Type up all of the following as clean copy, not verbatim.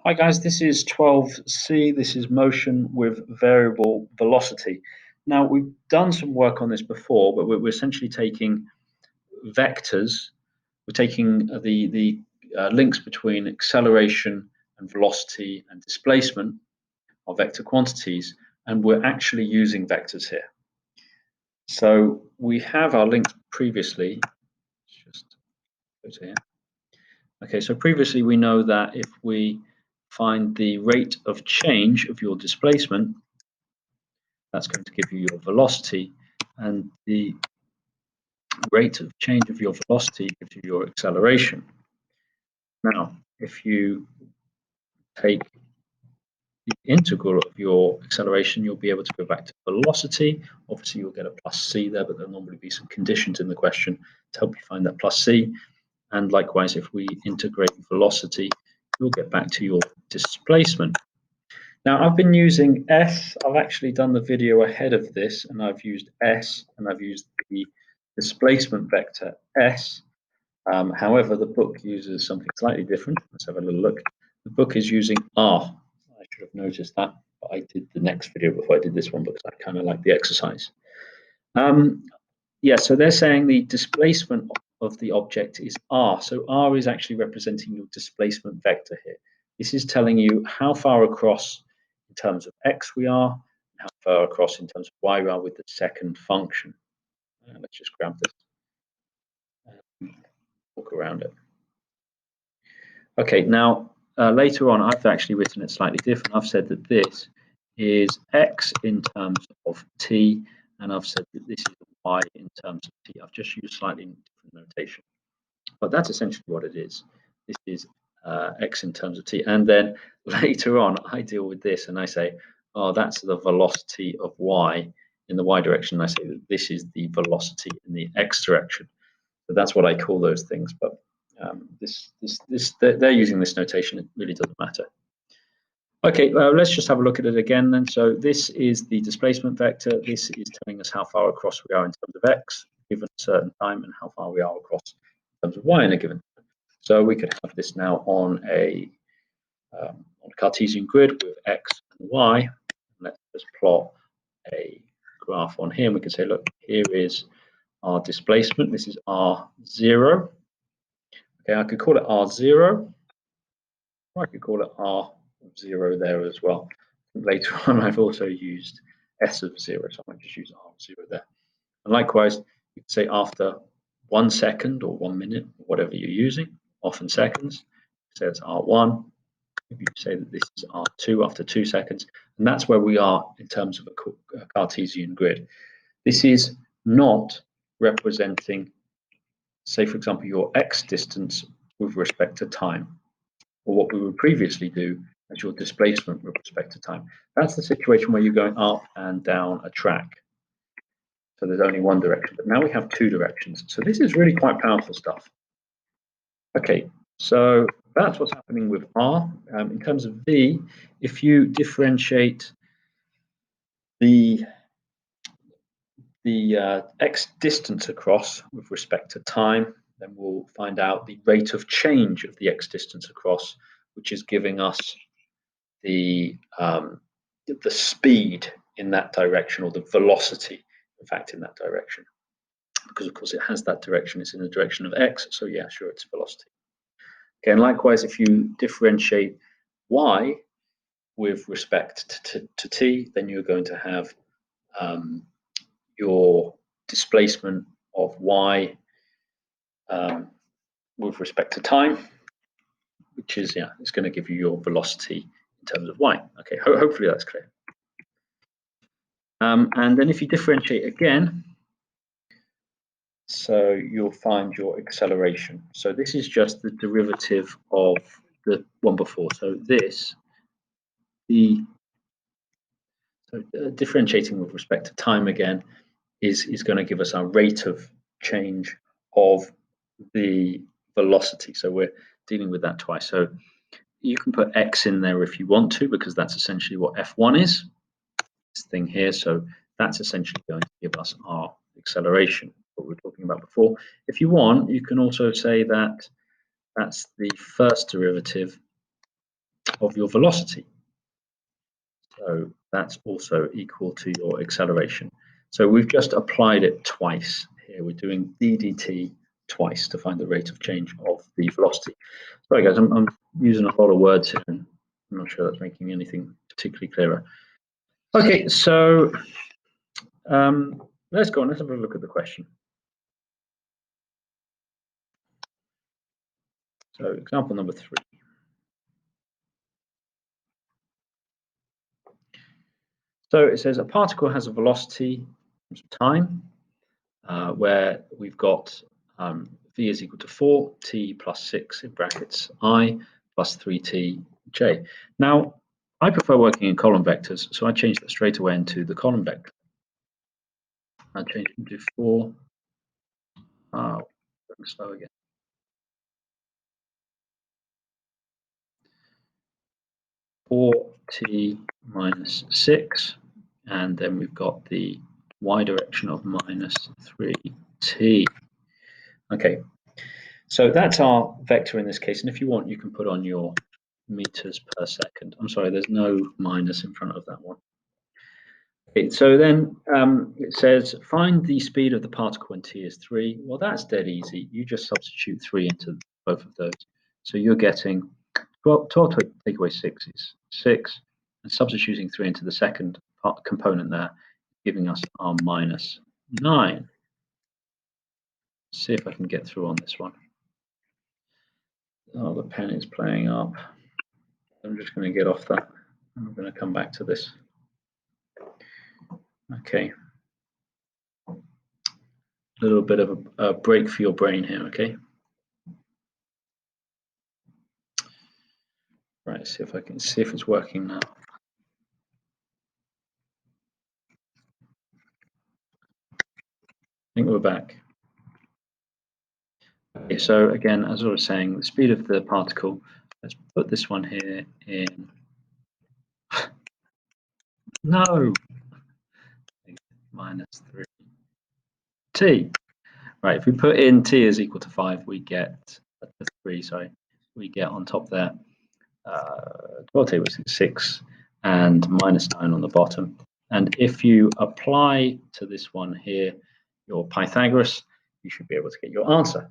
Hi guys, this is 12C. This is motion with variable velocity. Now we've done some work on this before, but we're essentially taking vectors. We're taking the links between acceleration and velocity and displacement, our vector quantities, and we're actually using vectors here. So we have our links previously. Just go to here. Okay, so previously we know that if we find the rate of change of your displacement, that's going to give you your velocity, and the rate of change of your velocity gives you your acceleration. Now, if you take the integral of your acceleration, you'll be able to go back to velocity. Obviously, you'll get a plus c there, but there'll normally be some conditions in the question to help you find that plus c. And likewise, if we integrate velocity, you'll get back to your displacement. Now, I've been using S. I've actually done the video ahead of this, and I've used S, and I've used the displacement vector S. However, the book uses something slightly different. Let's have a little look. The book is using R. I should have noticed that, but I did the next video before I did this one because I kind of like the exercise. Yeah, so they're saying the displacement of the object is R. So R is actually representing your displacement vector here. This is telling you how far across in terms of X we are, and how far across in terms of Y we are with the second function. Let's just grab this and walk around it. Okay, now later on, I've actually written it slightly different. I've said that this is X in terms of T, and I've said that this is Y in terms of T. I've just used slightly different notation, but that's essentially what it is. This is X in terms of T, and then later on, I deal with this and I say, oh, that's the velocity of Y in the Y direction. And I say that this is the velocity in the X direction. So that's what I call those things, but they're using this notation. It really doesn't matter. Okay, let's just have a look at it again then. So this is the displacement vector. This is telling us how far across we are in terms of X given a certain time, and how far we are across in terms of Y in a given time. So we could have this now on a Cartesian grid with X and Y. Let's just plot a graph on here, and we can say, look, here is our displacement. This is R0. Okay, I could call it R0, or I could call it R0 there as well. Later on, I've also used S of 0, so I might just use R0 there. And likewise, you could say after 1 second or 1 minute, whatever you're using, often seconds, say it's R1. If you say that this is R2 after 2 seconds, and that's where we are in terms of a Cartesian grid. This is not representing, say, for example, your X distance with respect to time, or what we would previously do as your displacement with respect to time. That's the situation where you're going up and down a track. So there's only one direction, but now we have two directions. So this is really quite powerful stuff. Okay, so that's what's happening with R. In terms of V, if you differentiate the X distance across with respect to time, then we'll find out the rate of change of the X distance across, which is giving us the speed in that direction, or the velocity, in fact, in that direction. Because, of course, it has that direction. It's in the direction of X, so yeah, sure, it's velocity. Okay, and likewise, if you differentiate Y with respect to T, then you're going to have your displacement of Y with respect to time, which is, yeah, it's going to give you your velocity in terms of Y. Okay, hopefully that's clear. And then if you differentiate again, so you'll find your acceleration. So this is just the derivative of the one before. So this, differentiating with respect to time again is going to give us our rate of change of the velocity. So we're dealing with that twice. So you can put X in there if you want to, because that's essentially what F1 is, this thing here. So that's essentially going to give us our acceleration, what we were talking about before. If you want, you can also say that that's the first derivative of your velocity. So that's also equal to your acceleration. So we've just applied it twice here. We're doing d dt twice to find the rate of change of the velocity. Sorry guys, I'm using a lot of words here, and I'm not sure that's making anything particularly clearer. Okay, so let's go on, let's have a look at the question. So example number 3. So it says a particle has a velocity time where we've got v is equal to 4, t plus 6 in brackets I plus 3t j. Now, I prefer working in column vectors, so I change that straight away into the column vector. I change it into 4. Oh, slow again. T minus 6, and then we've got the y direction of minus 3t. Okay, so that's our vector in this case, and if you want, you can put on your meters per second. I'm sorry, there's no minus in front of that one. Okay, so then it says find the speed of the particle when t is 3. Well, that's dead easy. You just substitute 3 into both of those. So you're getting 12 to take away 6 is 6, and substituting 3 into the second component there, giving us our minus 9. Let's see if I can get through on this one. Oh, the pen is playing up. I'm just going to get off that. I'm going to come back to this. Okay. A little bit of a break for your brain here, okay? Right, see if I can see if it's working now. I think we're back. Okay, so again, as I was saying, the speed of the particle, let's put this one here in. No! Minus 3t. Right, if we put in t is equal to 5, we get 3, sorry, we get on top there 12t was 6 and minus 9 on the bottom. And if you apply to this one here your Pythagoras, you should be able to get your answer.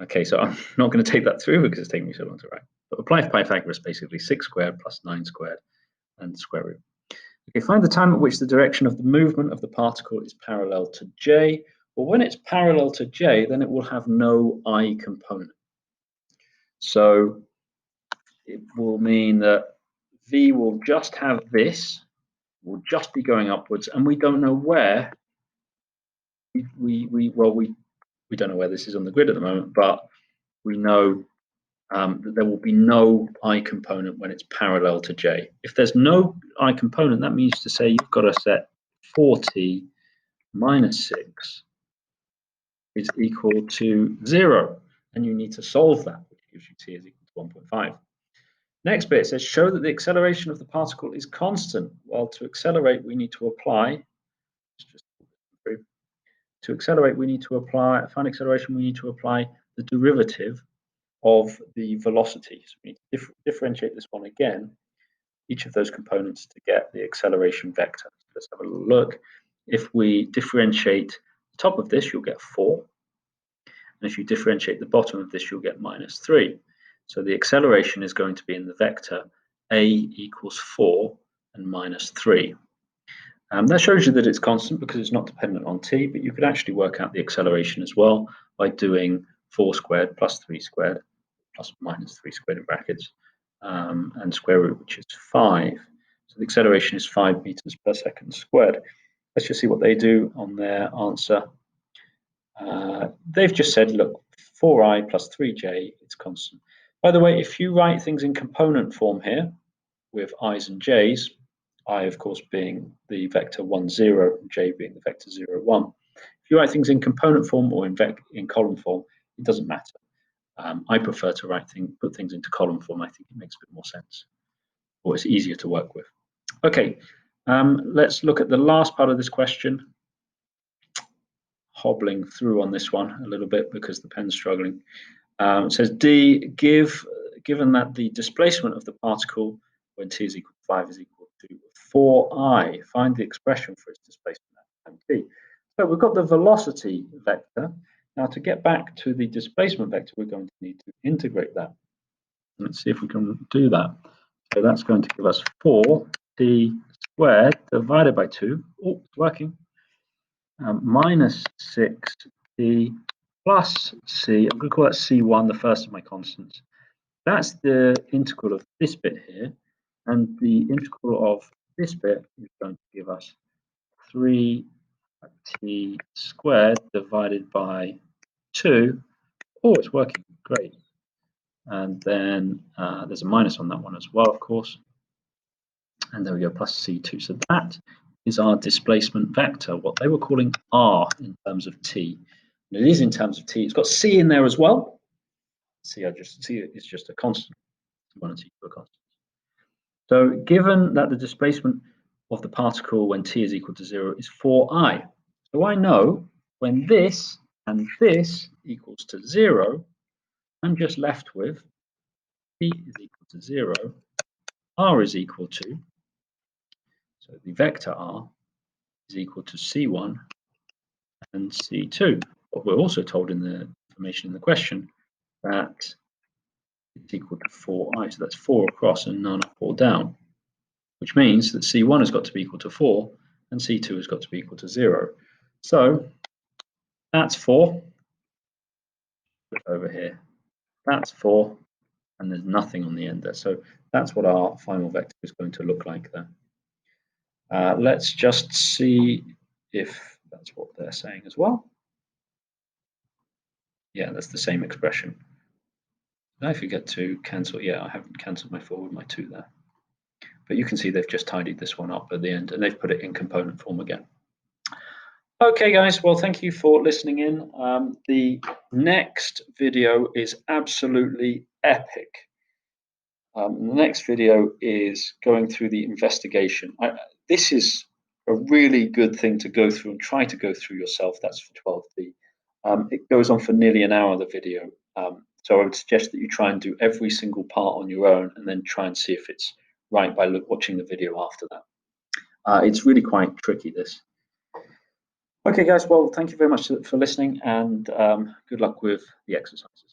Okay, so I'm not going to take that through because it's taking me so long to write. But apply Pythagoras, basically 6 squared plus 9 squared and the square root. Okay, find the time at which the direction of the movement of the particle is parallel to j. Well, when it's parallel to j, then it will have no I component. So it will mean that v will just have this, will just be going upwards, and we don't know where. We don't know where this is on the grid at the moment, but we know that there will be no I component when it's parallel to j. If there's no I component, that means to say you've got to set 4t minus 6 is equal to 0, and you need to solve that, which gives you t is equal to 1.5. Next bit says show that the acceleration of the particle is constant. Well, to accelerate, we need to apply. To accelerate, we need to apply. Find acceleration, we need to apply the derivative of the velocity. So we need to differentiate this one again, each of those components to get the acceleration vector. Let's have a look. If we differentiate the top of this, you'll get 4. And if you differentiate the bottom of this, you'll get minus 3. So the acceleration is going to be in the vector a equals 4 and minus 3. That shows you that it's constant because it's not dependent on t, but you could actually work out the acceleration as well by doing 4 squared plus 3 squared plus minus 3 squared in brackets and square root, which is 5. So the acceleration is 5 meters per second squared. Let's just see what they do on their answer. They've just said, look, 4i plus 3j, it's constant. By the way, if you write things in component form here with i's and j's, I, of course, being the vector 1, 0, j being the vector 0, 1. If you write things in component form or in column form, it doesn't matter. I prefer to put things into column form. I think it makes a bit more sense, or it's easier to work with. Okay, let's look at the last part of this question. Hobbling through on this one a little bit because the pen's struggling. It says D, give given that the displacement of the particle when t is equal to 5 is equal to 4I, find the expression for its displacement at time t. So we've got the velocity vector. Now to get back to the displacement vector, we're going to need to integrate that. Let's see if we can do that. So that's going to give us 4t squared divided by 2. Oh, it's working. Minus 6t plus c. I'm going to call that c1, the first of my constants. That's the integral of this bit here. And the integral of this bit is going to give us 3t squared divided by 2. Oh, it's working. Great. And then there's a minus on that one as well, of course. And there we go, plus c2. So that is our displacement vector, what they were calling r in terms of t. And it is in terms of t. It's got c in there as well. C is just a constant. One and t for a constant. So given that the displacement of the particle when t is equal to 0 is 4I, so I know when this and this equals to 0, I'm just left with t is equal to 0, r is equal to, so the vector r is equal to c1 and c2. But we're also told in the information in the question that it's equal to 4I, so that's 4 across and none up or down, which means that c1 has got to be equal to 4 and c2 has got to be equal to 0. So that's 4 over here. That's 4, and there's nothing on the end there. So that's what our final vector is going to look like there. Let's just see if that's what they're saying as well. Yeah, that's the same expression. Did I forget to cancel? Yeah, I haven't cancelled my 4 with my 2 there. But you can see they've just tidied this one up at the end, and they've put it in component form again. Okay, guys, well, thank you for listening in. The next video is absolutely epic. The next video is going through the investigation. This is a really good thing to go through and try to go through yourself. That's for 12D. It goes on for nearly an hour, the video. So I would suggest that you try and do every single part on your own and then try and see if it's right by watching the video after that. It's really quite tricky, this. Okay, guys, well, thank you very much for listening, and good luck with the exercises.